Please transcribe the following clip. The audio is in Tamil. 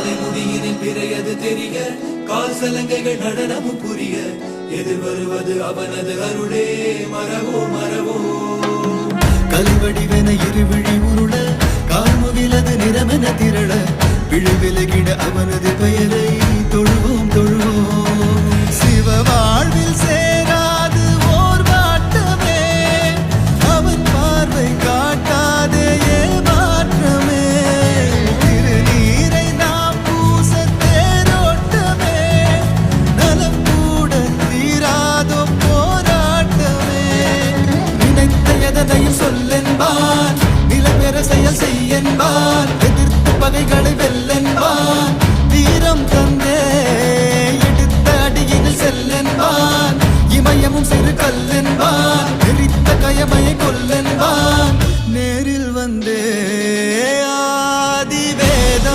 தலைமுடியினில் பிறையது தெரிய கால் சலங்கைகள் நடனமும் புரிய எதிர் வருவது அவனது அருளே மரவோ மரவோ கல்வடிவென இருவிழி உருள கார்முகிலது நிறமென திரள விழி விலகிட அவனது பெயரை தொழுவோம் தொழுவோம் சிவ வாழ்வில் சேராது ஓர் வாட்டமே அவன் பார்வை காட்டாதே மாற்றமே திருநீரை நாம் பூச தேரோட்டமே நலம் கூட தீராதோ போராட்டமே நினைத்த எதனையும் சொல்லென்பான் நிலப்பெற செயல் செய்யென்பான் எதிர்த்து பகைகளை வெல்லென்பான் வீரம் தந்தே எடுத்த அடியினில் செல்லென்பான் இமயமும் சிறு கல்லென்